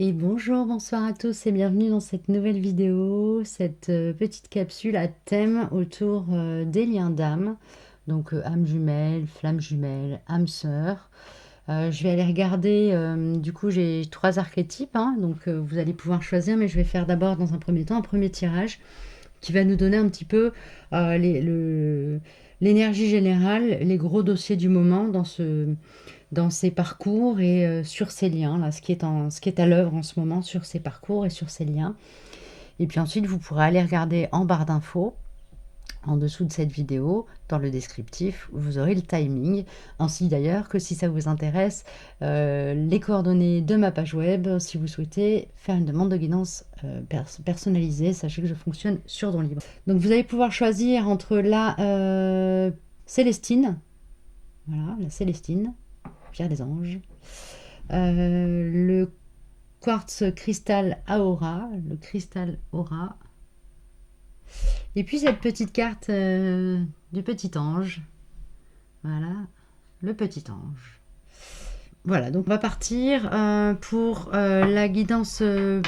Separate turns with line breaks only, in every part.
Et bonjour, bonsoir à tous et bienvenue dans cette nouvelle vidéo, cette petite capsule à thème autour des liens d'âme. Donc âme jumelle, flamme jumelle, âme sœur. Je vais aller regarder, du coup j'ai trois archétypes, hein, donc vous allez pouvoir choisir, mais je vais faire d'abord dans un premier temps un premier tirage qui va nous donner un petit peu l'énergie générale, les gros dossiers du moment dans ces parcours et sur ces liens, là, ce qui est à l'œuvre en ce moment sur ces parcours et sur ces liens. Et puis ensuite, vous pourrez aller regarder en barre d'infos, en dessous de cette vidéo, dans le descriptif, vous aurez le timing, ainsi d'ailleurs que si ça vous intéresse, les coordonnées de ma page web, si vous souhaitez faire une demande de guidance personnalisée, sachez que je fonctionne sur Don Libre. Donc vous allez pouvoir choisir entre la Célestine, voilà, la Célestine, Pierre des Anges, le quartz cristal Aura, le cristal Aura, et puis cette petite carte du petit ange, voilà, le petit ange. Voilà, donc on va partir pour la guidance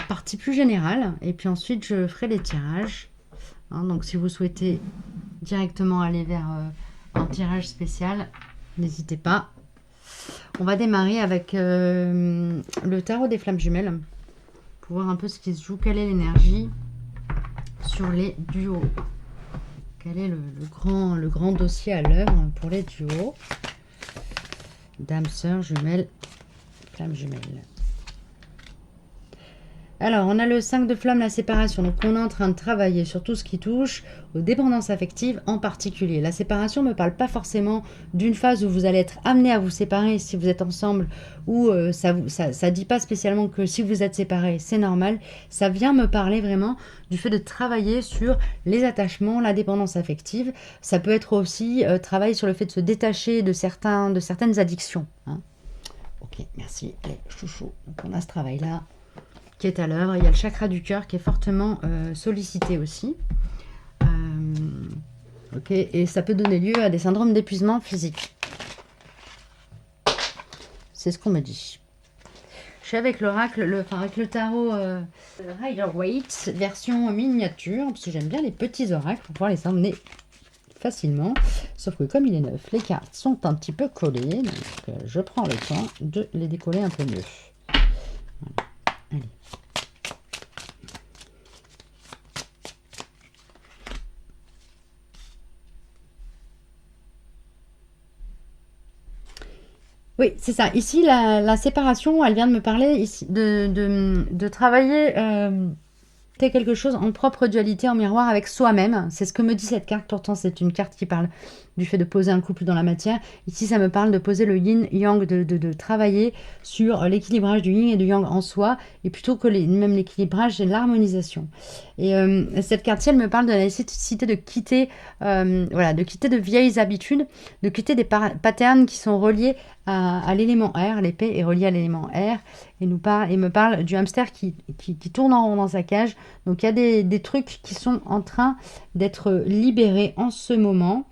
partie plus générale, et puis ensuite je ferai les tirages. Hein, donc si vous souhaitez directement aller vers un tirage spécial, n'hésitez pas. On va démarrer avec le tarot des flammes jumelles pour voir un peu ce qui se joue, quelle est l'énergie sur les duos. Quel est le grand dossier à l'œuvre pour les duos? Dame, sœur, jumelle, flamme jumelle. Alors, on a le 5 de flamme, la séparation. Donc, on est en train de travailler sur tout ce qui touche aux dépendances affectives en particulier. La séparation ne me parle pas forcément d'une phase où vous allez être amené à vous séparer si vous êtes ensemble, ou ça dit pas spécialement que si vous êtes séparés, c'est normal. Ça vient me parler vraiment du fait de travailler sur les attachements, la dépendance affective. Ça peut être aussi travailler sur le fait de se détacher de certaines addictions. Hein. Ok, merci. Allez, chouchou. Donc, on a ce travail-là qui est à l'œuvre. Il y a le chakra du cœur qui est fortement sollicité aussi. Ok, et ça peut donner lieu à des syndromes d'épuisement physique. C'est ce qu'on me dit. Je suis avec l'oracle, avec le tarot Rider-Waite, version miniature, parce que j'aime bien les petits oracles pour pouvoir les emmener facilement. Sauf que comme il est neuf, les cartes sont un petit peu collées, donc je prends le temps de les décoller un peu mieux. Voilà. Allez. Oui, c'est ça. Ici, la séparation, elle vient de me parler ici, de travailler quelque chose en propre dualité, en miroir avec soi-même. C'est ce que me dit cette carte. Pourtant, c'est une carte qui parle du fait de poser un couple dans la matière. Ici, ça me parle de poser le yin-yang, de travailler sur l'équilibrage du yin et du yang en soi, et plutôt que même l'équilibrage et l'harmonisation. Et cette carte-ci, elle me parle de la nécessité de quitter, voilà, de quitter de vieilles habitudes, de quitter des patterns qui sont reliés à l'élément R. L'épée est reliée à l'élément R et me parle du hamster qui tourne en rond dans sa cage. Donc il y a des trucs qui sont en train d'être libérés en ce moment.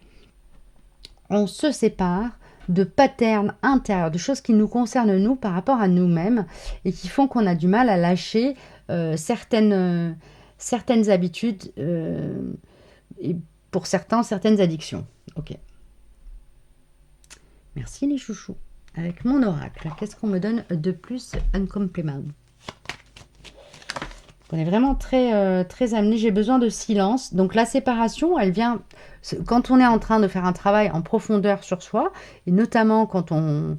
On se sépare de patterns intérieurs, de choses qui nous concernent nous par rapport à nous-mêmes et qui font qu'on a du mal à lâcher certaines habitudes et pour certains, certaines addictions. Ok. Merci les chouchous. Avec mon oracle, qu'est-ce qu'on me donne de plus un compliment? On est vraiment très amené. J'ai besoin de silence. Donc la séparation, elle vient quand on est en train de faire un travail en profondeur sur soi, et notamment quand on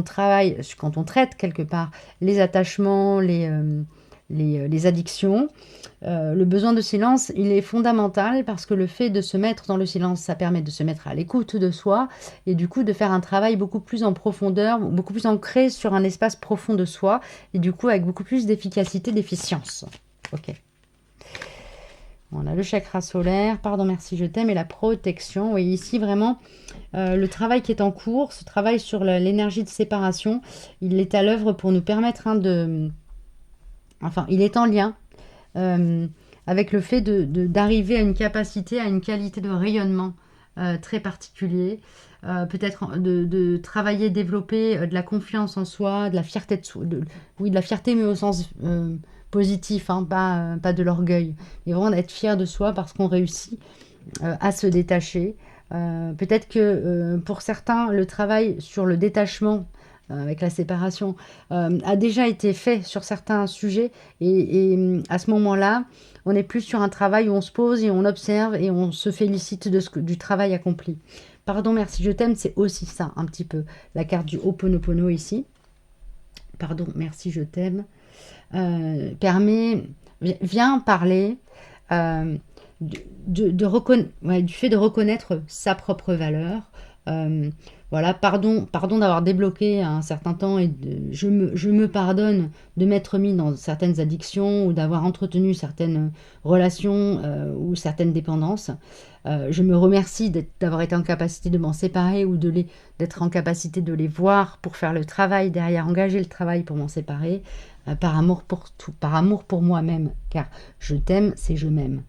travaille, quand on traite quelque part les attachements, les addictions. Le besoin de silence, il est fondamental parce que le fait de se mettre dans le silence, ça permet de se mettre à l'écoute de soi et du coup de faire un travail beaucoup plus en profondeur, beaucoup plus ancré sur un espace profond de soi et du coup avec beaucoup plus d'efficacité, d'efficience. Ok. On a le chakra solaire, pardon, merci, je t'aime, et la protection. Oui, ici vraiment, le travail qui est en cours, ce travail sur l'énergie de séparation, il est à l'œuvre pour nous permettre enfin, il est en lien avec le fait d'arriver à une capacité, à une qualité de rayonnement très particulier. Peut-être de travailler, développer de la confiance en soi, de la fierté de soi. Oui, de la fierté, mais au sens positif, hein, pas de l'orgueil. Mais vraiment d'être fier de soi parce qu'on réussit à se détacher. Peut-être que pour certains, le travail sur le détachement avec la séparation a déjà été fait sur certains sujets et à ce moment-là, on est plus sur un travail où on se pose et on observe et on se félicite du travail accompli. Pardon, merci, je t'aime, c'est aussi ça un petit peu la carte du Ho'oponopono ici. Pardon, merci, je t'aime. Vient parler euh, du fait de reconnaître sa propre valeur. Euh, voilà, pardon d'avoir débloqué un certain temps et je me pardonne de m'être mis dans certaines addictions ou d'avoir entretenu certaines relations ou certaines dépendances. Je me remercie d'avoir été en capacité de m'en séparer ou d'être en capacité de les voir pour faire le travail derrière, engager le travail pour m'en séparer, par amour pour tout, par amour pour moi-même, car je t'aime, c'est je m'aime.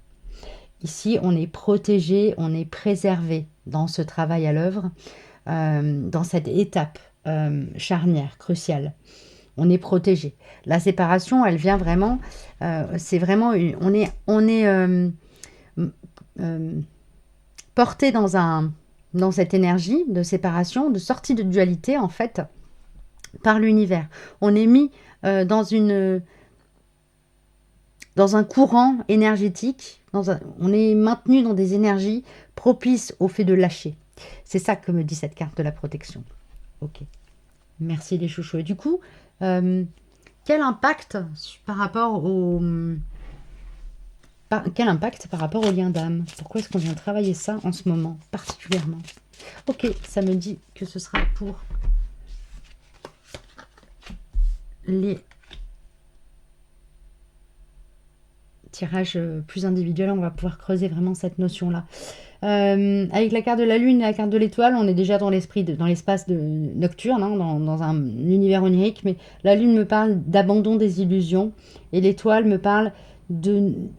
Ici, on est protégé, on est préservé dans ce travail à l'œuvre, dans cette étape charnière, cruciale. On est protégé. La séparation, elle vient vraiment, c'est vraiment, on est porté dans cette énergie de séparation, de sortie de dualité en fait, par l'univers. On est mis dans un courant énergétique, on est maintenu dans des énergies propices au fait de lâcher. C'est ça que me dit cette carte de la protection. Ok. Merci les chouchous. Et du coup, quel impact par rapport au lien d'âme? Pourquoi est-ce qu'on vient travailler ça en ce moment particulièrement? Ok, ça me dit que ce sera pour les tirages plus individuels. On va pouvoir creuser vraiment cette notion-là. Avec la carte de la lune et la carte de l'étoile, on est déjà dans l'espace nocturne, hein, dans un univers onirique, mais la lune me parle d'abandon des illusions et l'étoile me parle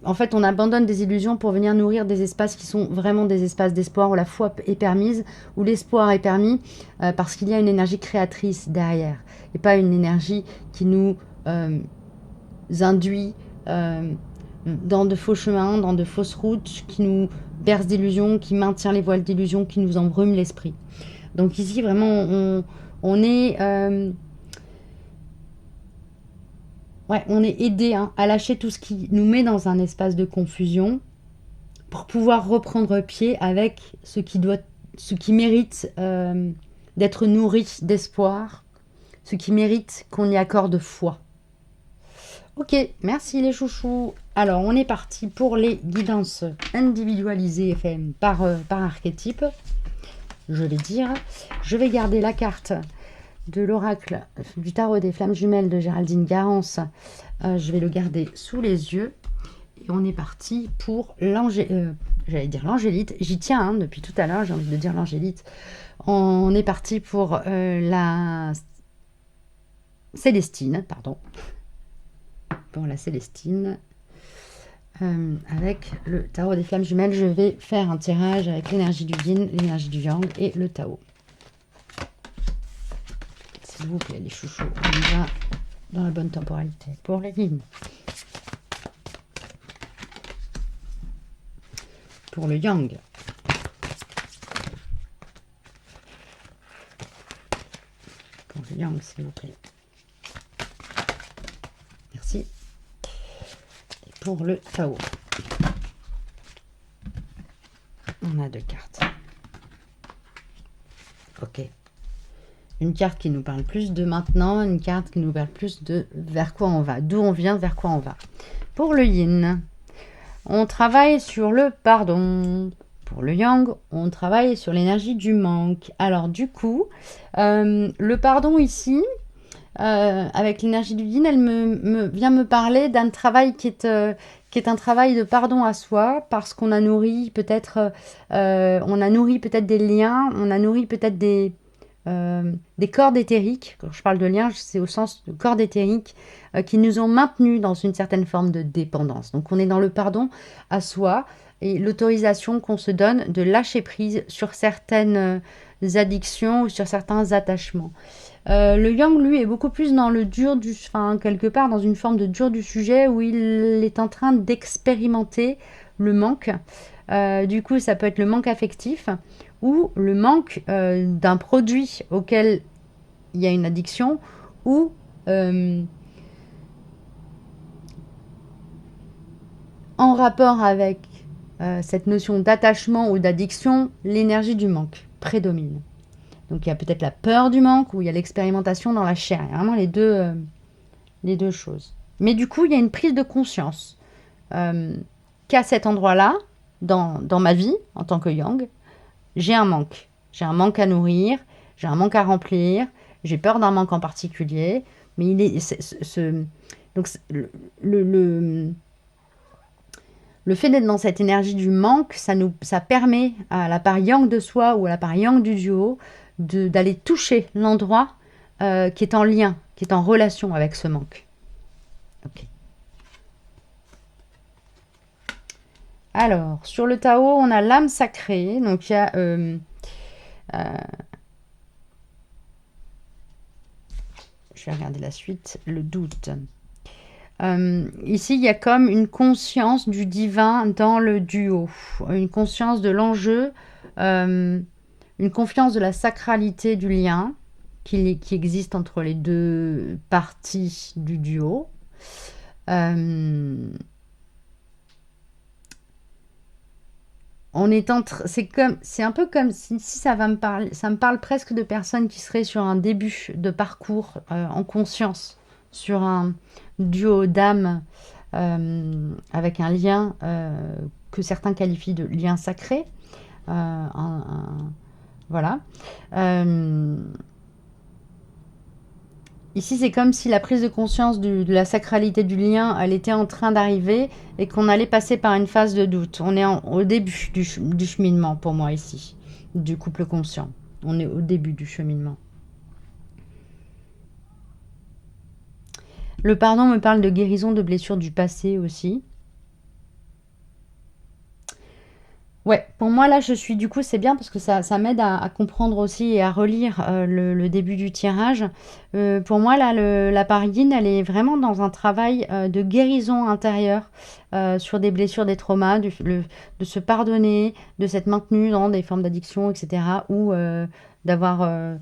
en fait, on abandonne des illusions pour venir nourrir des espaces qui sont vraiment des espaces d'espoir où la foi est permise, où l'espoir est permis, parce qu'il y a une énergie créatrice derrière et pas une énergie qui nous induit dans de faux chemins, dans de fausses routes, qui nous berce d'illusions, qui maintient les voiles d'illusions, qui nous embrume l'esprit. Donc ici, vraiment, on est aidé à lâcher tout ce qui nous met dans un espace de confusion pour pouvoir reprendre pied avec ce qui mérite d'être nourri d'espoir, ce qui mérite qu'on y accorde foi. Ok, merci les chouchous. Alors, on est parti pour les guidances individualisées par archétype. Je vais dire. Je vais garder la carte de l'oracle du tarot des flammes jumelles de Géraldine Garance. Je vais le garder sous les yeux. Et on est parti pour j'allais dire l'angélite. J'y tiens hein, depuis tout à l'heure, j'ai envie de dire l'angélite. On est parti pour la Célestine, pardon. Pour la Célestine. Avec le tarot des flammes jumelles, je vais faire un tirage avec l'énergie du yin, l'énergie du yang et le Tao. S'il vous plaît, les chouchous, on va dans la bonne temporalité. Pour les yin. Pour le yang. Pour le yang, s'il vous plaît. Merci. Pour le Tao. On a deux cartes. Ok. Une carte qui nous parle plus de maintenant, une carte qui nous parle plus de vers quoi on va, d'où on vient, vers quoi on va. Pour le yin, on travaille sur le pardon. Pour le yang, on travaille sur l'énergie du manque. Alors du coup, le pardon ici, avec l'énergie du yin, elle vient me parler d'un travail qui est un travail de pardon à soi, parce qu'on a nourri peut-être des liens, on a nourri peut-être des cordes éthériques. Quand je parle de liens, c'est au sens de cordes éthériques qui nous ont maintenus dans une certaine forme de dépendance. Donc on est dans le pardon à soi, et l'autorisation qu'on se donne de lâcher prise sur certaines addictions ou sur certains attachements. Le yang, lui, est beaucoup plus dans le dur du... Enfin, quelque part, dans une forme de dur du sujet où il est en train d'expérimenter le manque. Du coup, ça peut être le manque affectif ou le manque d'un produit auquel il y a une addiction ou en rapport avec cette notion d'attachement ou d'addiction, l'énergie du manque prédomine. Donc il y a peut-être la peur du manque ou il y a l'expérimentation dans la chair. Il y a vraiment les deux choses. Mais du coup, il y a une prise de conscience qu'à cet endroit-là, dans ma vie, en tant que yang, j'ai un manque. J'ai un manque à nourrir, j'ai un manque à remplir, j'ai peur d'un manque en particulier. Mais il est... donc le fait d'être dans cette énergie du manque, ça permet à la part yang de soi ou à la part yang du duo d'aller toucher l'endroit qui est en lien, qui est en relation avec ce manque. Ok. Alors, sur le Tao, on a l'âme sacrée. Donc, il y a... je vais regarder la suite. Le doute. Ici, il y a comme une conscience du divin dans le duo. Une conscience de l'enjeu. Une confiance de la sacralité du lien qui existe entre les deux parties du duo. C'est un peu comme si ça me parle presque de personnes qui seraient sur un début de parcours en conscience, sur un duo d'âme avec un lien que certains qualifient de lien sacré. Voilà. Ici, c'est comme si la prise de conscience de la sacralité du lien, elle était en train d'arriver et qu'on allait passer par une phase de doute. On est au début du cheminement pour moi ici, du couple conscient. On est au début du cheminement. Le pardon me parle de guérison de blessures du passé aussi. Ouais, pour moi là, du coup, c'est bien parce que ça m'aide à comprendre aussi et à relire le début du tirage. Pour moi là, la part yin, elle est vraiment dans un travail de guérison intérieure sur des blessures, des traumas, de se pardonner, de s'être maintenu dans des formes d'addiction, etc. Ou d'avoir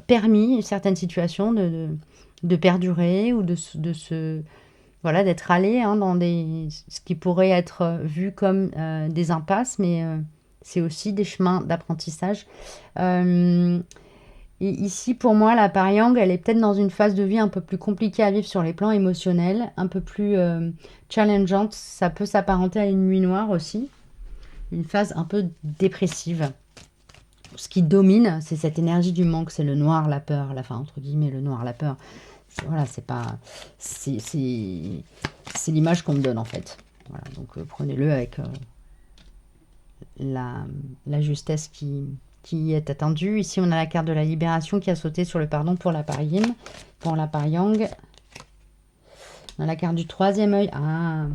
permis certaines situations de perdurer ou de se voilà, d'être allé dans ce qui pourrait être vu comme des impasses, mais c'est aussi des chemins d'apprentissage. Et ici, pour moi, la part yang, elle est peut-être dans une phase de vie un peu plus compliquée à vivre sur les plans émotionnels, un peu plus challengeante. Ça peut s'apparenter à une nuit noire aussi, une phase un peu dépressive. Ce qui domine, c'est cette énergie du manque, c'est le noir, la peur, enfin, entre guillemets, le noir, la peur. Voilà, c'est l'image qu'on me donne en fait. Voilà, donc prenez-le avec la justesse qui est attendue. Ici, on a la carte de la libération qui a sauté sur le pardon pour la part yin, pour la part yang. On a la carte du troisième œil. Ah,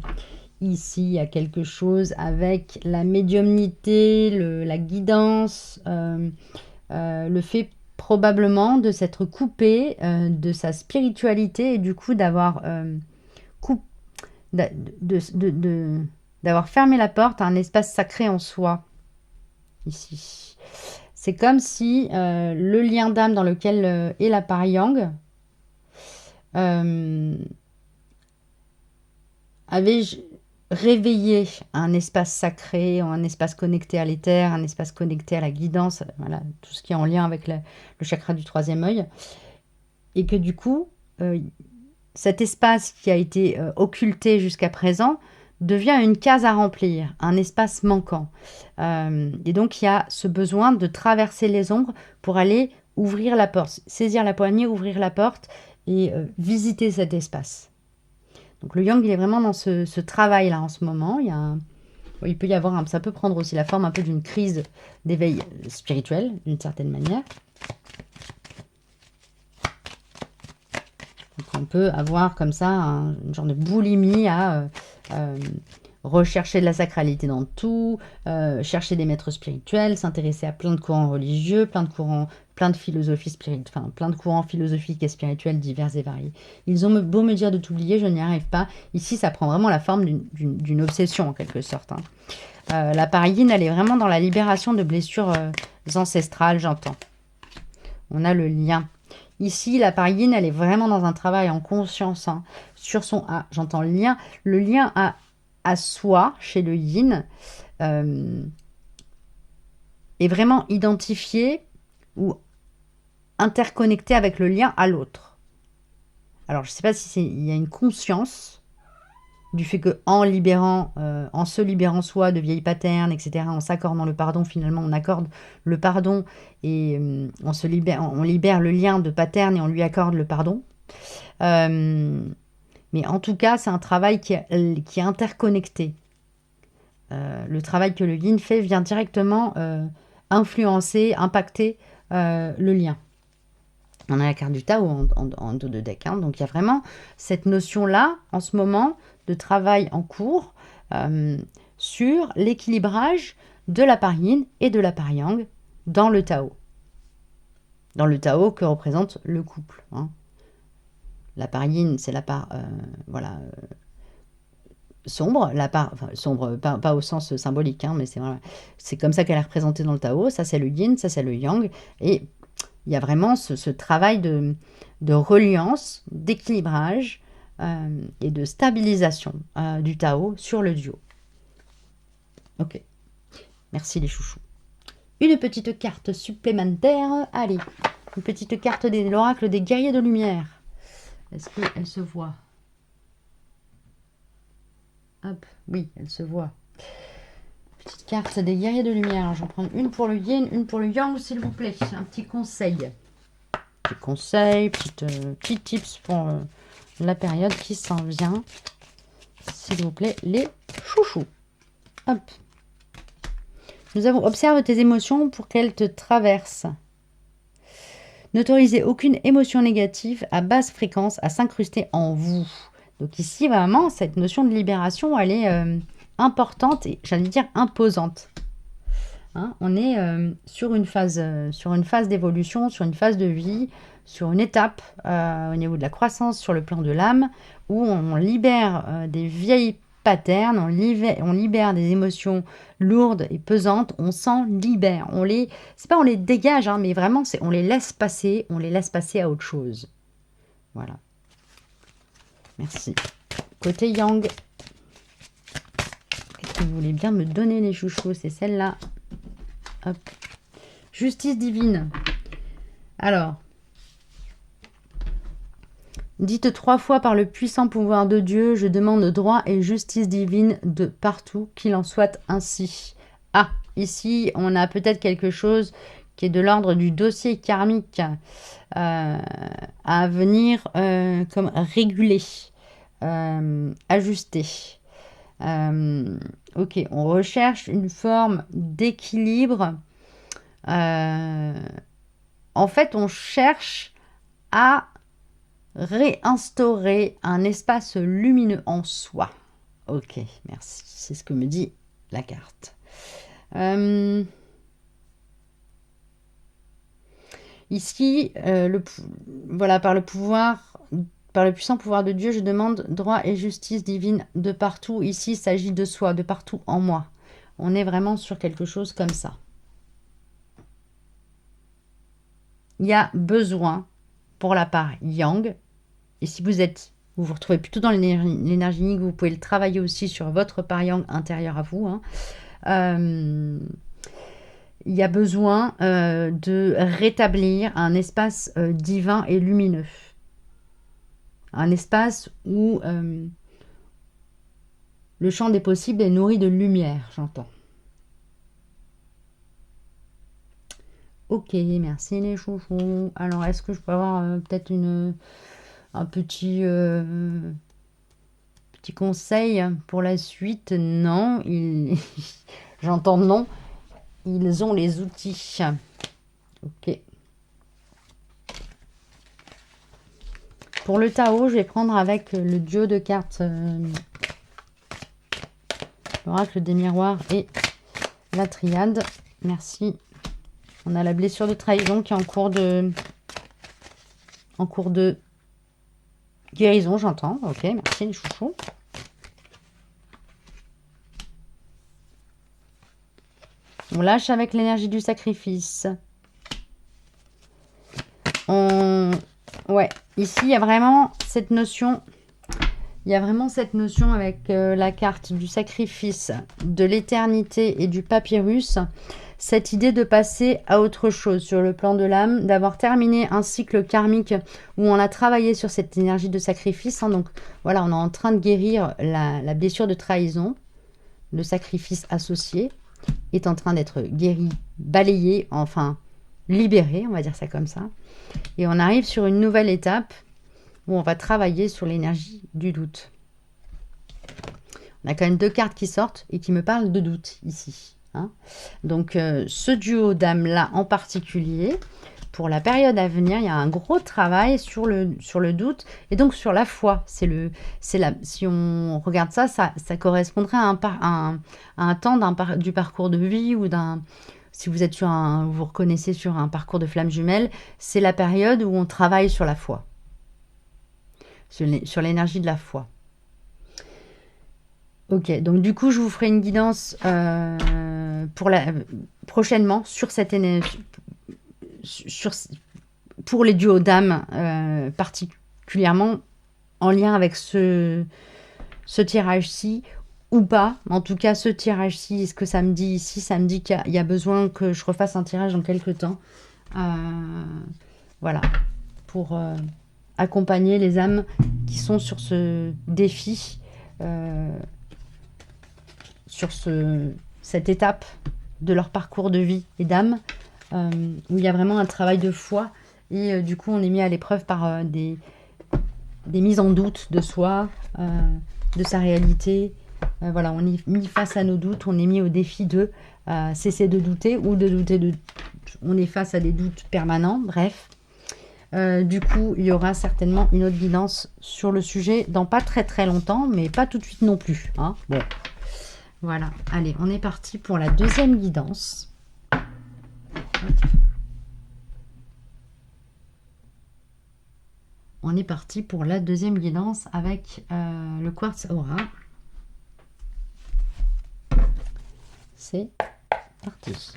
ici, il y a quelque chose avec la médiumnité, la guidance, le fait probablement de s'être coupé de sa spiritualité et du coup d'avoir d'avoir fermé la porte à un espace sacré en soi. Ici. C'est comme si le lien d'âme dans lequel est la part yang avait réveiller un espace sacré, un espace connecté à l'éther, un espace connecté à la guidance, voilà, tout ce qui est en lien avec le chakra du troisième œil. Et que du coup, cet espace qui a été occulté jusqu'à présent devient une case à remplir, un espace manquant. Et donc, il y a ce besoin de traverser les ombres pour aller ouvrir la porte, saisir la poignée, ouvrir la porte et visiter cet espace. Donc le yang, il est vraiment dans ce travail-là en ce moment. Il peut y avoir, ça peut prendre aussi la forme un peu d'une crise d'éveil spirituel, d'une certaine manière. Donc on peut avoir comme ça une genre de boulimie à rechercher de la sacralité dans tout, chercher des maîtres spirituels, s'intéresser à plein de courants religieux, plein de philosophies spirituelles, enfin plein de courants philosophiques et spirituels divers et variés. Ils ont beau me dire de t'oublier, je n'y arrive pas. Ici, ça prend vraiment la forme d'une obsession en quelque sorte. Hein. La Yin, elle est vraiment dans la libération de blessures ancestrales, j'entends. On a le lien. Ici, la Yin, elle est vraiment dans un travail en conscience hein, sur son A. J'entends le lien. Le lien à soi, chez le Yin, est vraiment identifié ou interconnecté avec le lien à l'autre. Alors, je ne sais pas si il y a une conscience du fait que en se libérant soi de vieilles patterns, etc., en s'accordant le pardon, finalement, on accorde le pardon et on libère le lien de pattern et on lui accorde le pardon. Mais en tout cas, c'est un travail qui est interconnecté. Le travail que le Yin fait vient directement influencer, impacter le lien. On a la carte du Tao en dos de deck. Hein, donc il y a vraiment cette notion-là, en ce moment, de travail en cours sur l'équilibrage de la part Yin et de la part Yang dans le Tao. Dans le Tao que représente le couple. Hein. La part Yin, c'est la part sombre, la part sombre, pas au sens symbolique, hein, mais c'est comme ça qu'elle est représentée dans le Tao. Ça, c'est le Yin, ça, c'est le Yang. Et il y a vraiment ce travail de reliance, d'équilibrage et de stabilisation du Tao sur le duo. Ok, merci les chouchous. Une petite carte supplémentaire. Allez, une petite carte de l'oracle des guerriers de lumière. Est-ce qu'elle se voit? Hop, oui, elle se voit. Petite carte des guerriers de lumière. Alors, j'en prends une pour le yin, une pour le yang, s'il vous plaît. Un petit conseil. Petit conseil, petit tips pour la période qui s'en vient. S'il vous plaît, les chouchous. Hop. Nous avons observe tes émotions pour qu'elles te traversent. N'autorisez aucune émotion négative à basse fréquence à s'incruster en vous. Donc ici, vraiment, cette notion de libération, elle est importante et, j'allais dire, imposante. Hein, on est sur une phase d'évolution, sur une phase de vie, sur une étape au niveau de la croissance sur le plan de l'âme, où on libère des vieilles patterns, on libère des émotions lourdes et pesantes, on s'en libère. C'est pas on les dégage, hein, mais vraiment, on les laisse passer à autre chose. Voilà. Merci. Côté Yang, qu'est-ce que vous voulez bien me donner les chouchous? C'est celle-là. Hop. Justice divine. Alors, dites 3 fois par le puissant pouvoir de Dieu, je demande droit et justice divine de partout, qu'il en soit ainsi. Ah, ici, on a peut-être quelque chose qui est de l'ordre du dossier karmique à venir comme réguler, ajuster. Ok, on recherche une forme d'équilibre. En fait, on cherche à réinstaurer un espace lumineux en soi. Ok, merci. C'est ce que me dit la carte. Ici, par le puissant pouvoir de Dieu, je demande droit et justice divine de partout. Ici, il s'agit de soi, de partout en moi. On est vraiment sur quelque chose comme ça. Il y a besoin pour la part Yang. Et si vous vous retrouvez plutôt dans l'énergie Yin, vous pouvez le travailler aussi sur votre part Yang intérieure à vous. Hein. Il y a besoin de rétablir un espace divin et lumineux. Un espace où le champ des possibles est nourri de lumière, j'entends. Ok, merci les chouchous. Alors, est-ce que je peux avoir peut-être un petit conseil pour la suite? Non, j'entends non. Ils ont les outils. Ok. Pour le Tao, je vais prendre avec le duo de cartes l'oracle des miroirs et la triade. Merci. On a la blessure de trahison qui est en cours de guérison, j'entends. Ok, merci les chouchous. On lâche avec l'énergie du sacrifice. Ouais, ici, il y a vraiment cette notion... Il y a vraiment cette notion avec la carte du sacrifice, de l'éternité et du papyrus, cette idée de passer à autre chose sur le plan de l'âme, d'avoir terminé un cycle karmique où on a travaillé sur cette énergie de sacrifice. Hein, donc voilà, on est en train de guérir la blessure de trahison, le sacrifice associé est en train d'être guéri, balayé, enfin libéré, on va dire ça comme ça. Et on arrive sur une nouvelle étape où on va travailler sur l'énergie du doute. On a quand même 2 cartes qui sortent et qui me parlent de doute ici. Hein. Donc ce duo d'âmes-là en particulier, pour la période à venir, il y a un gros travail sur le doute et donc sur la foi. Si on regarde ça, ça correspondrait à un temps du parcours de vie ou d'un... Si vous êtes vous vous reconnaissez sur un parcours de flamme jumelle, c'est la période où on travaille sur la foi. Sur l'énergie de la foi. Ok, donc du coup, je vous ferai une guidance prochainement sur cette énergie, pour les duos d'âmes, particulièrement en lien avec ce tirage-ci, ou pas. En tout cas, ce tirage-ci, ce que ça me dit ici, ça me dit qu'il y a besoin que je refasse un tirage dans quelques temps. Voilà, pour... accompagner les âmes qui sont sur ce défi, sur cette étape de leur parcours de vie et d'âme, où il y a vraiment un travail de foi et du coup on est mis à l'épreuve par des mises en doute de soi, de sa réalité. Voilà, on est mis face à nos doutes, on est mis au défi de cesser de douter ou de douter on est face à des doutes permanents, bref. Du coup, il y aura certainement une autre guidance sur le sujet dans pas très très longtemps, mais pas tout de suite non plus. Hein. Bon, voilà. Allez, on est parti pour la deuxième guidance. On est parti pour la deuxième guidance avec le quartz aura. C'est parti.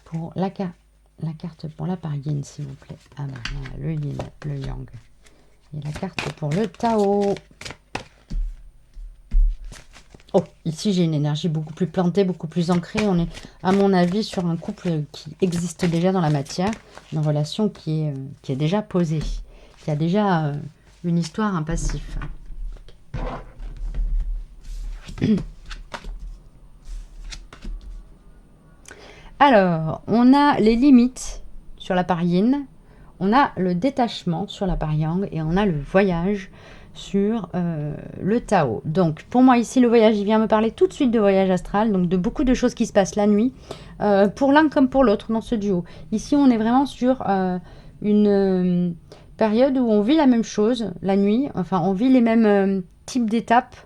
Pour la carte. La carte pour la Parienne, s'il vous plaît. Ah ben, le yin, le yang. Et la carte pour le Tao. Oh, ici j'ai une énergie beaucoup plus plantée, beaucoup plus ancrée. On est, à mon avis, sur un couple qui existe déjà dans la matière. Une relation qui est déjà posée. Qui a déjà une histoire, un passif. Alors, on a les limites sur la Parienne, on a le détachement sur la Pariang et on a le voyage sur le Tao. Donc, pour moi ici, le voyage, il vient me parler tout de suite de voyage astral, donc de beaucoup de choses qui se passent la nuit, pour l'un comme pour l'autre dans ce duo. Ici, on est vraiment sur une période où on vit la même chose la nuit, enfin, on vit les mêmes types d'étapes.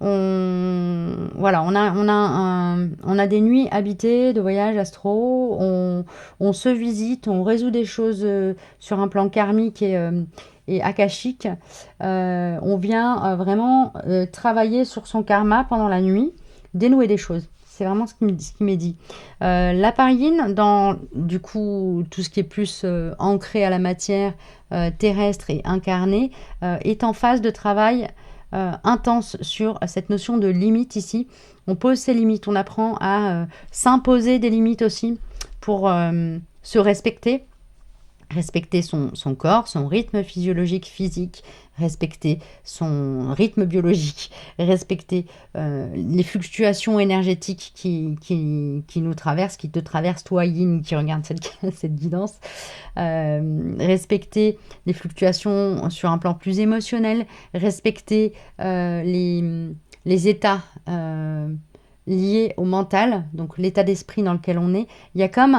Voilà, on a des nuits habitées de voyages astraux, on se visite, on résout des choses sur un plan karmique et akashique. On vient vraiment travailler sur son karma pendant la nuit, dénouer des choses. C'est vraiment ce qui m'est dit. La Parienne, dans du coup tout ce qui est plus ancré à la matière terrestre et incarnée, est en phase de travail intense sur cette notion de limite ici. On pose ses limites, on apprend à s'imposer des limites aussi pour se respecter. Respecter son corps, son rythme physiologique, physique, respecter son rythme biologique, respecter les fluctuations énergétiques qui nous traversent, qui te traversent, toi Yin, qui regarde cette guidance, respecter les fluctuations sur un plan plus émotionnel, respecter les états liés au mental, donc l'état d'esprit dans lequel on est. Il y a comme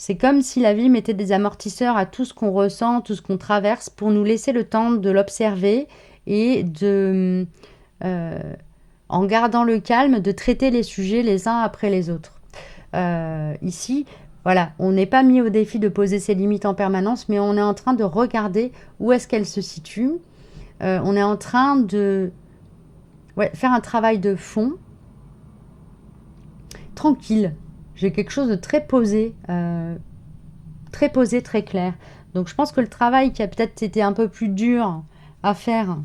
C'est comme si la vie mettait des amortisseurs à tout ce qu'on ressent, tout ce qu'on traverse, pour nous laisser le temps de l'observer et euh, en gardant le calme, de traiter les sujets les uns après les autres. Ici, voilà, on n'est pas mis au défi de poser ses limites en permanence, mais on est en train de regarder où est-ce qu'elles se situent. On est en train de faire un travail de fond, tranquille. J'ai quelque chose de très posé, très clair. Donc je pense que le travail qui a peut-être été un peu plus dur à faire,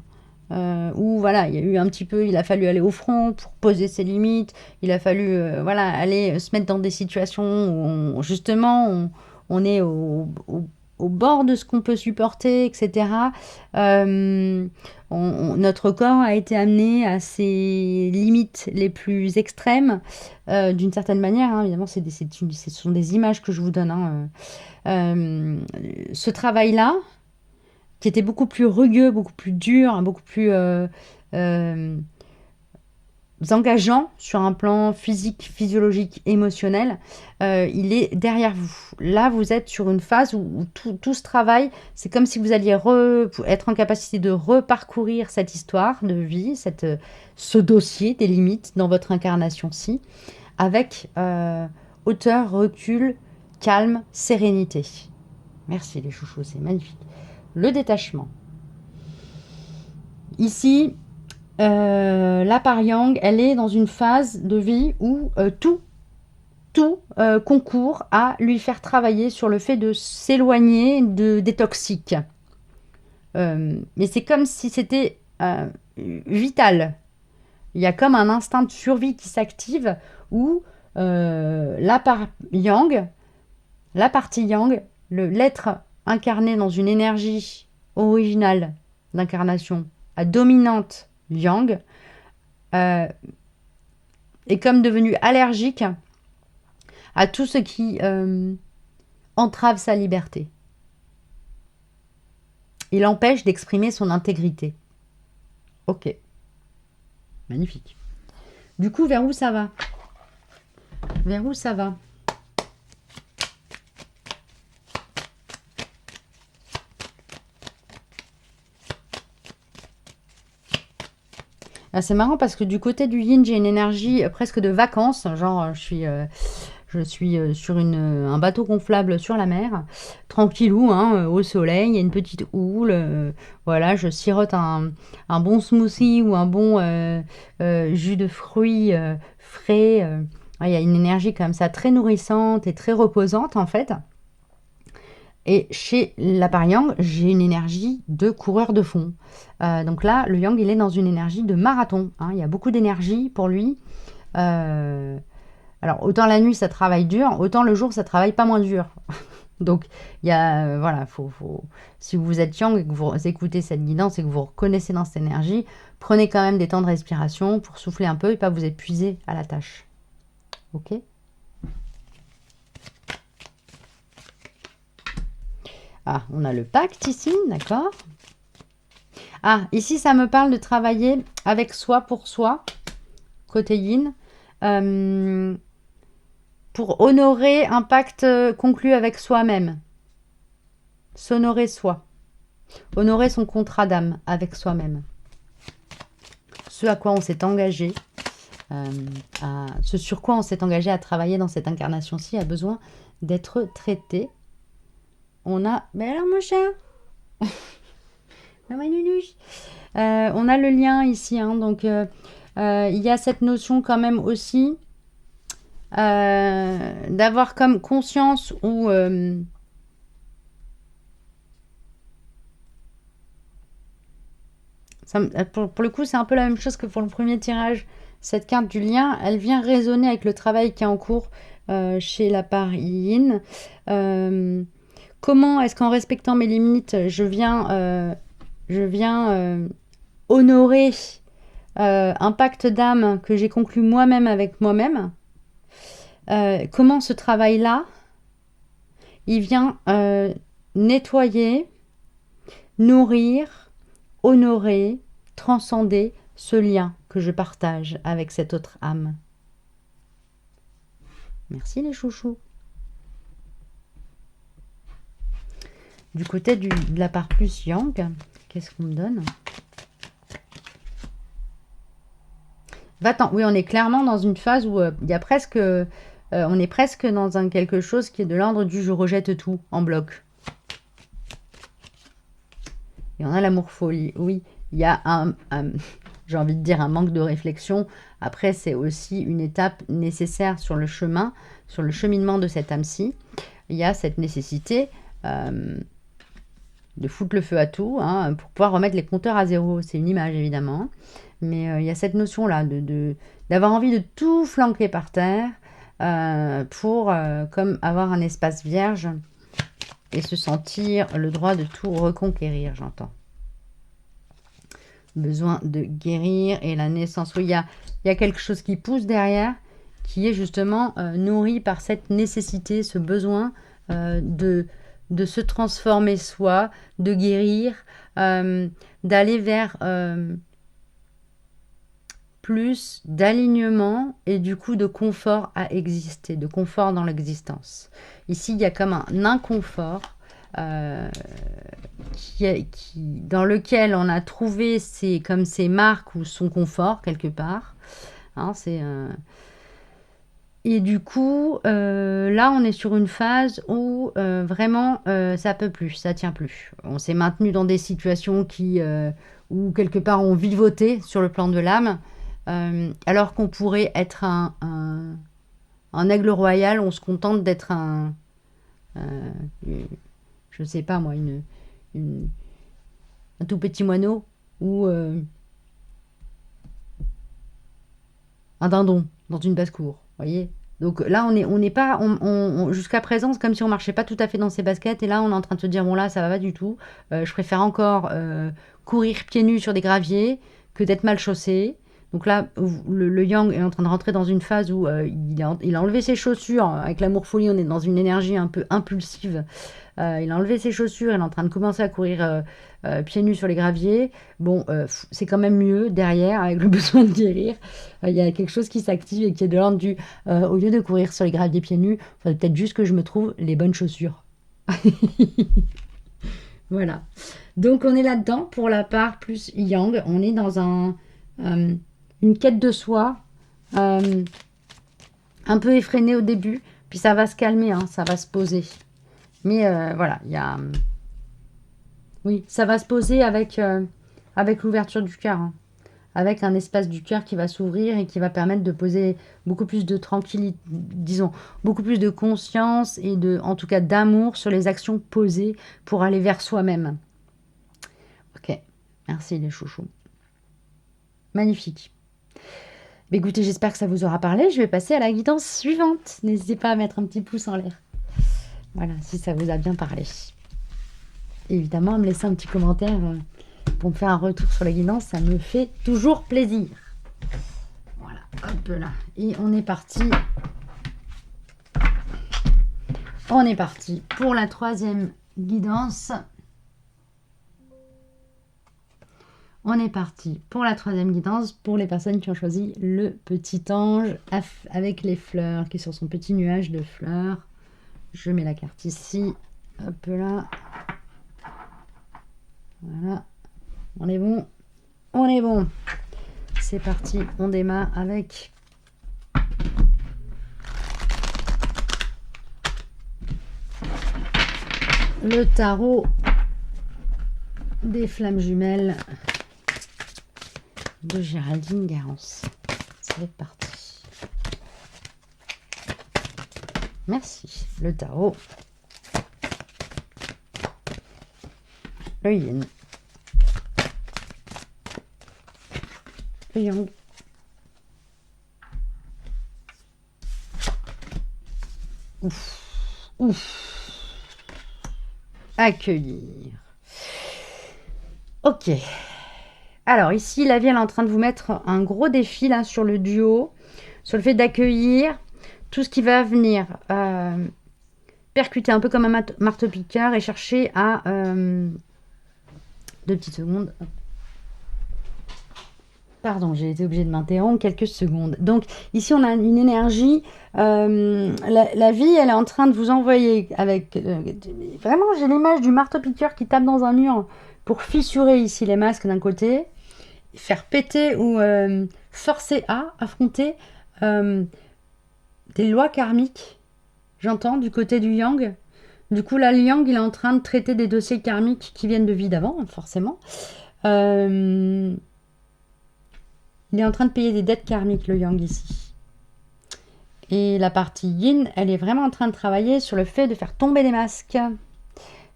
où voilà, il y a eu un petit peu, il a fallu aller au front pour poser ses limites, il a fallu voilà, aller se mettre dans des situations où justement on est au bord de ce qu'on peut supporter, etc. Notre corps a été amené à ses limites les plus extrêmes, d'une certaine manière, hein, évidemment, ce sont des images que je vous donne. Hein, ce travail-là, qui était beaucoup plus rugueux, beaucoup plus dur, beaucoup plus euh, engageant sur un plan physique, physiologique, émotionnel, il est derrière vous. Là, vous êtes sur une phase où tout ce travail, c'est comme si vous alliez être en capacité de reparcourir cette histoire de vie, ce dossier des limites dans votre incarnation-ci, avec hauteur, recul, calme, sérénité. Merci les chouchous, c'est magnifique. Le détachement. Ici, la part yang, elle est dans une phase de vie où tout concourt à lui faire travailler sur le fait de s'éloigner des toxiques. Mais c'est comme si c'était vital. Il y a comme un instinct de survie qui s'active où la partie yang, l'être incarné dans une énergie originale d'incarnation à dominante yang, est comme devenu allergique à tout ce qui entrave sa liberté. Il empêche d'exprimer son intégrité. Ok. Magnifique. Du coup, vers où ça va? Vers où ça va? Ah, c'est marrant parce que du côté du yin, j'ai une énergie presque de vacances. Genre, je suis sur un bateau gonflable sur la mer, tranquillou, hein, au soleil, il y a une petite houle. Voilà, je sirote un bon smoothie ou un bon jus de fruits frais. Il y a une énergie comme ça très nourrissante et très reposante en fait. Et chez la part yang, j'ai une énergie de coureur de fond. Donc là, le yang, il est dans une énergie de marathon. Hein. Il y a beaucoup d'énergie pour lui. Alors, autant la nuit, ça travaille dur, autant le jour, ça travaille pas moins dur. Donc, il y a, voilà, si vous êtes yang et que vous écoutez cette guidance et que vous reconnaissez dans cette énergie, prenez quand même des temps de respiration pour souffler un peu et pas vous épuiser à la tâche. Ok ? Ah, on a le pacte ici, d'accord. Ah, ici, ça me parle de travailler avec soi pour soi, côté yin, pour honorer un pacte conclu avec soi-même. S'honorer soi. Honorer son contrat d'âme avec soi-même. Ce à quoi on s'est engagé, ce sur quoi on s'est engagé à travailler dans cette incarnation-ci a besoin d'être traité. On a... Mais alors mon chat on a le lien ici, hein, donc il y a cette notion quand même aussi d'avoir comme conscience ou pour le coup c'est un peu la même chose que pour le premier tirage. Cette carte du lien, elle vient résonner avec le travail qui est en cours chez la part yin. Comment est-ce qu'en respectant mes limites, je viens honorer un pacte d'âme que j'ai conclu moi-même avec moi-même. Comment ce travail-là, il vient nettoyer, nourrir, honorer, transcender ce lien que je partage avec cette autre âme. Merci les chouchous. Du côté de la part plus yang, qu'est-ce qu'on me donne? Va-t'en. Oui, on est clairement dans une phase où il y a presque, on est presque dans quelque chose qui est de l'ordre du je rejette tout en bloc. Et on a l'amour folie. Oui, il y a j'ai envie de dire un manque de réflexion. Après, c'est aussi une étape nécessaire sur le chemin, sur le cheminement de cette âme-ci. Il y a cette nécessité de foutre le feu à tout, hein, pour pouvoir remettre les compteurs à zéro. C'est une image, évidemment. Mais il y a cette notion-là d'avoir envie de tout flanquer par terre pour comme avoir un espace vierge et se sentir le droit de tout reconquérir, j'entends. Besoin de guérir et la naissance. Oui, il y a quelque chose qui pousse derrière, qui est justement nourri par cette nécessité, ce besoin de se transformer soi, de guérir, d'aller vers plus d'alignement et du coup de confort à exister, de confort dans l'existence. Ici, il y a comme un inconfort dans lequel on a trouvé ces marques ou son confort quelque part. Hein, et du coup, là, on est sur une phase où vraiment, ça peut plus, ça tient plus. On s'est maintenu dans des situations où quelque part on vivotait sur le plan de l'âme, alors qu'on pourrait être un aigle royal. On se contente d'être je sais pas moi, un tout petit moineau ou un dindon dans une basse-cour, voyez. Donc là, on n'est pas, jusqu'à présent, c'est comme si on marchait pas tout à fait dans ses baskets, et là, on est en train de se dire, bon là, ça va pas du tout. Je préfère encore courir pieds nus sur des graviers que d'être mal chaussé. Donc là, le yang est en train de rentrer dans une phase où il a enlevé ses chaussures. Avec l'amour folie, on est dans une énergie un peu impulsive. Il a enlevé ses chaussures, il est en train de commencer à courir pieds nus sur les graviers. Bon, c'est quand même mieux derrière, avec le besoin de guérir. Il y a quelque chose qui s'active et qui est de l'ordre du au lieu de courir sur les graviers pieds nus, il faudrait peut-être juste que je me trouve les bonnes chaussures. Voilà. Donc on est là-dedans pour la part plus yang. On est dans une quête de soi, un peu effrénée au début, puis ça va se calmer, hein, ça va se poser. Mais voilà, oui, ça va se poser avec l'ouverture du cœur, hein, avec un espace du cœur qui va s'ouvrir et qui va permettre de poser beaucoup plus de tranquillité, disons, beaucoup plus de conscience et en tout cas d'amour sur les actions posées pour aller vers soi-même. Ok, merci les chouchous. Magnifique. Mais écoutez, j'espère que ça vous aura parlé. Je vais passer à la guidance suivante. N'hésitez pas à mettre un petit pouce en l'air. Voilà, si ça vous a bien parlé. Évidemment, à me laisser un petit commentaire pour me faire un retour sur la guidance, ça me fait toujours plaisir. Voilà, hop là. Et on est parti. On est parti pour la troisième guidance. On est parti pour la troisième guidance pour les personnes qui ont choisi le petit ange avec les fleurs, qui est sur son petit nuage de fleurs. Je mets la carte ici. Hop là. Voilà. On est bon. On est bon. C'est parti. On démarre avec le tarot des flammes jumelles de Géraldine Garance. C'est parti. Merci. Le tarot. Le yin. Le yang. Ouf. Ouf. Accueillir. Ok. Alors ici, la vie, elle est en train de vous mettre un gros défi là sur le duo, sur le fait d'accueillir tout ce qui va venir percuter un peu comme un marteau-piqueur et chercher à... 2 petites secondes. Pardon, j'ai été obligée de m'interrompre quelques secondes. Donc ici, on a une énergie. La vie, elle est en train de vous envoyer avec... vraiment, j'ai l'image du marteau-piqueur qui tape dans un mur pour fissurer ici les masques d'un côté, faire péter ou forcer à affronter des lois karmiques, j'entends, du côté du yang. Du coup, là, le yang, il est en train de traiter des dossiers karmiques qui viennent de vie d'avant, forcément. Il est en train de payer des dettes karmiques, le yang, ici. Et la partie yin, elle est vraiment en train de travailler sur le fait de faire tomber des masques.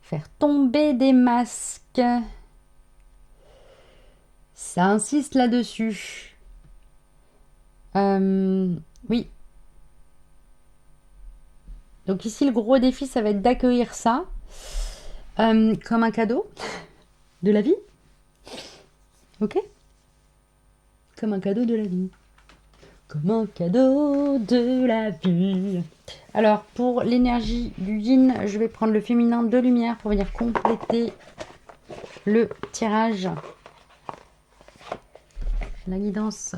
Faire tomber des masques. Ça insiste là-dessus. Oui. Donc ici, le gros défi, ça va être d'accueillir ça comme un cadeau de la vie. Ok? Comme un cadeau de la vie. Comme un cadeau de la vie. Alors, pour l'énergie du yin, je vais prendre le féminin de lumière pour venir compléter le tirage. La guidance.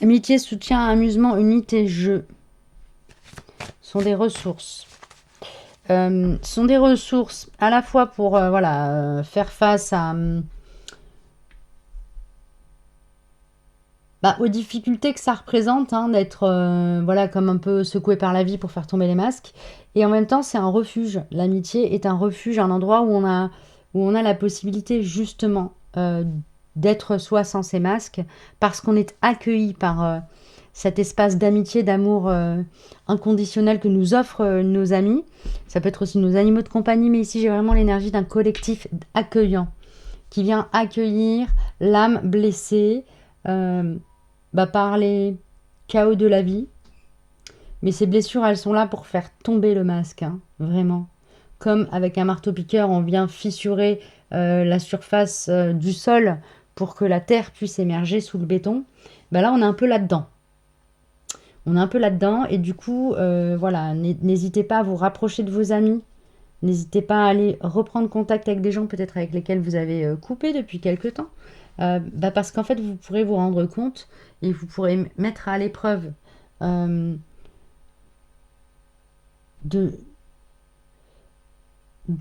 Amitié, soutien, amusement, unité, jeu sont des ressources. Sont des ressources à la fois pour faire face à aux difficultés que ça représente, d'être comme un peu secoué par la vie pour faire tomber les masques. Et en même temps, c'est un refuge. L'amitié est un refuge, un endroit où on a la possibilité justement d'être soi sans ces masques, parce qu'on est accueilli par cet espace d'amitié, d'amour inconditionnel que nous offrent nos amis. Ça peut être aussi nos animaux de compagnie, mais ici j'ai vraiment l'énergie d'un collectif accueillant, qui vient accueillir l'âme blessée par les chaos de la vie. Mais ces blessures, elles sont là pour faire tomber le masque, vraiment. Comme avec un marteau-piqueur, on vient fissurer la surface du sol pour que la terre puisse émerger sous le béton. Là, on est un peu là-dedans. On est un peu là-dedans et du coup, n'hésitez pas à vous rapprocher de vos amis. N'hésitez pas à aller reprendre contact avec des gens peut-être avec lesquels vous avez coupé depuis quelque temps. Parce qu'en fait, vous pourrez vous rendre compte et vous pourrez mettre à l'épreuve de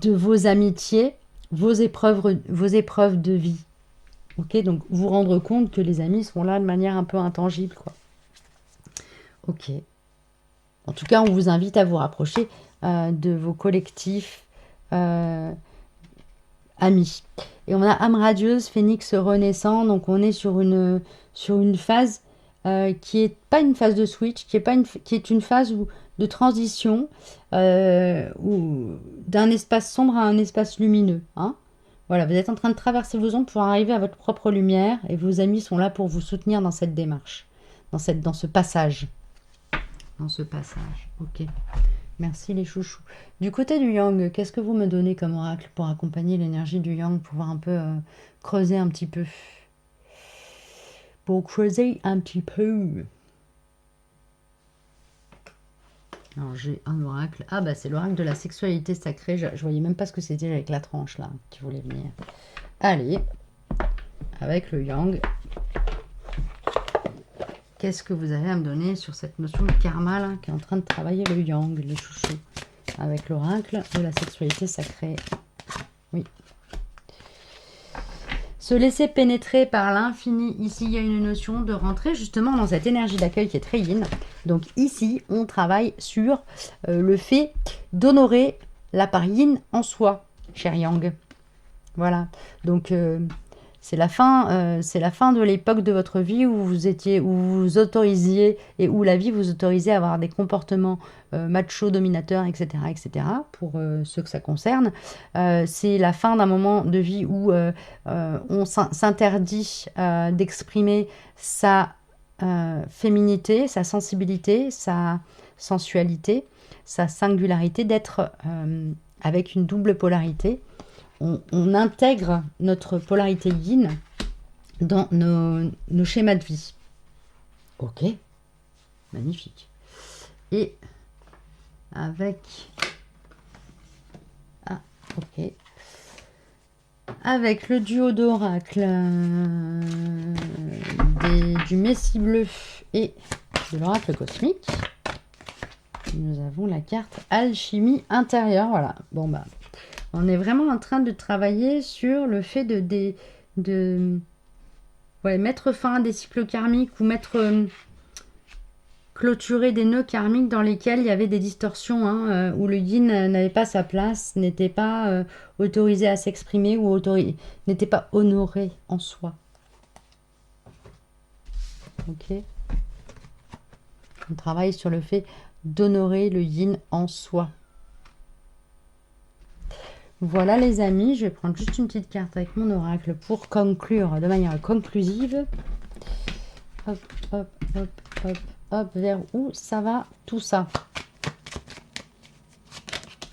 vos amitiés, vos épreuves de vie. Ok, donc vous rendre compte que les amis sont là de manière un peu intangible, quoi. Ok. En tout cas, on vous invite à vous rapprocher de vos collectifs amis. Et on a âme radieuse, phénix renaissant, donc on est sur une phase qui est pas une phase de switch, qui est une phase de transition ou d'un espace sombre à un espace lumineux. Voilà, vous êtes en train de traverser vos ondes pour arriver à votre propre lumière et vos amis sont là pour vous soutenir dans cette démarche, dans ce passage. Ok. Merci les chouchous. Du côté du yang, qu'est-ce que vous me donnez comme oracle pour accompagner l'énergie du yang, pour voir un peu creuser un petit peu. Pour creuser un petit peu. Alors j'ai un oracle. Ah c'est l'oracle de la sexualité sacrée. Je voyais même pas ce que c'était avec la tranche là qui voulait venir. Allez, avec le yang. Qu'est-ce que vous avez à me donner sur cette notion de karma là, qui est en train de travailler le yang, les chouchous, avec l'oracle de la sexualité sacrée. Oui. Se laisser pénétrer par l'infini. Ici, il y a une notion de rentrer justement dans cette énergie d'accueil qui est très yin. Donc ici, on travaille sur le fait d'honorer la part yin en soi, cher yang. Voilà. Donc c'est la fin de l'époque de votre vie où vous vous autorisiez et où la vie vous autorisait à avoir des comportements macho, dominateurs, etc., etc. Pour ceux que ça concerne. C'est la fin d'un moment de vie où on s'interdit d'exprimer sa féminité, sa sensibilité, sa sensualité, sa singularité, d'être avec une double polarité. On intègre notre polarité yin dans nos schémas de vie. Ok, magnifique. Et avec... Ah, ok. Avec le duo d'oracle du Messie bleu et de l'oracle cosmique, nous avons la carte alchimie intérieure. Voilà, bon bah, on est vraiment en train de travailler sur le fait de mettre fin à des cycles karmiques ou clôturer des nœuds karmiques dans lesquels il y avait des distorsions, hein, où le yin n'avait pas sa place, n'était pas autorisé à s'exprimer ou n'était pas honoré en soi. Ok. On travaille sur le fait d'honorer le yin en soi. Voilà les amis, je vais prendre juste une petite carte avec mon oracle pour conclure de manière conclusive. Hop, hop, hop, hop, hop, vers où ça va tout ça?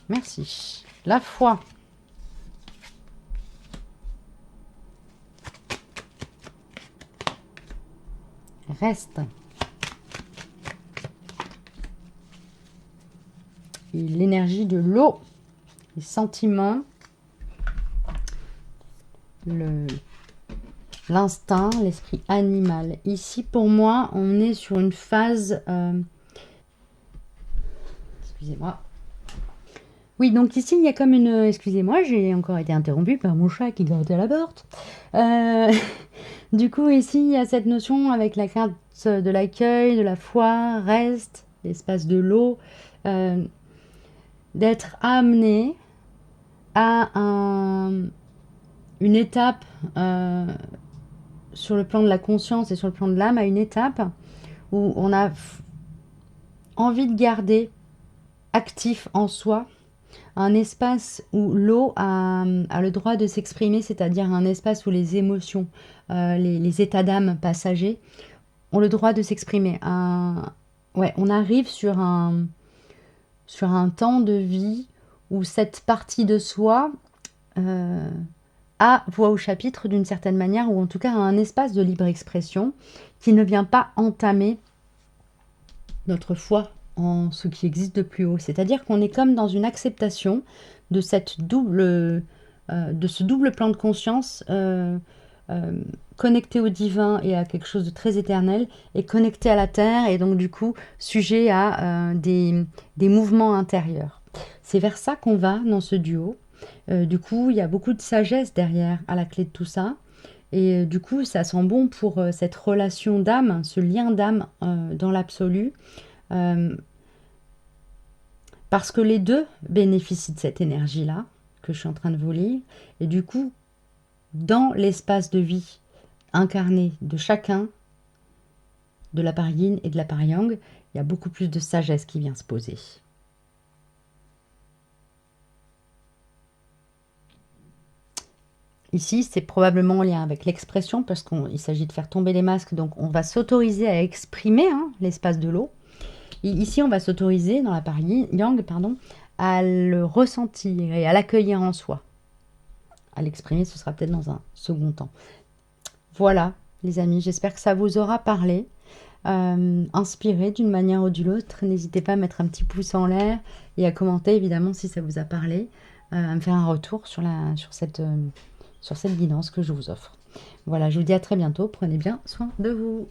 Merci. La foi. Reste. L'énergie de l'eau, les sentiments, l'instinct, l'esprit animal. Ici, pour moi, on est sur une phase... Excusez-moi. Oui, donc ici, il y a comme une... Excusez-moi, j'ai encore été interrompue par mon chat qui grattait à la porte. Du coup, ici, il y a cette notion avec la carte de l'accueil, de la foi, reste, l'espace de l'eau, d'être amené à une étape sur le plan de la conscience et sur le plan de l'âme, à une étape où on a envie de garder actif en soi un espace où l'eau a le droit de s'exprimer, c'est-à-dire un espace où les émotions, les états d'âme passagers ont le droit de s'exprimer. Ouais, on arrive sur un temps de vie où cette partie de soi a voix au chapitre d'une certaine manière, ou en tout cas a un espace de libre expression qui ne vient pas entamer notre foi en ce qui existe de plus haut. C'est-à-dire qu'on est comme dans une acceptation de ce double plan de conscience connecté au divin et à quelque chose de très éternel, et connecté à la terre, et donc du coup sujet à des mouvements intérieurs. C'est vers ça qu'on va dans ce duo. Du coup, il y a beaucoup de sagesse derrière, à la clé de tout ça. Et du coup, ça sent bon pour cette relation d'âme, ce lien d'âme dans l'absolu. Parce que les deux bénéficient de cette énergie-là, que je suis en train de vous lire. Et du coup, dans l'espace de vie incarné de chacun, de la part yin et de la part yang, il y a beaucoup plus de sagesse qui vient se poser. Ici, c'est probablement en lien avec l'expression, parce qu'il s'agit de faire tomber les masques, donc on va s'autoriser à exprimer l'espace de l'eau. Et ici, on va s'autoriser, dans la part yang, à le ressentir et à l'accueillir en soi. À l'exprimer, ce sera peut-être dans un second temps. Voilà, les amis, j'espère que ça vous aura parlé, inspiré d'une manière ou d'une autre. N'hésitez pas à mettre un petit pouce en l'air et à commenter, évidemment, si ça vous a parlé, à me faire un retour sur cette guidance que je vous offre. Voilà, je vous dis à très bientôt. Prenez bien soin de vous.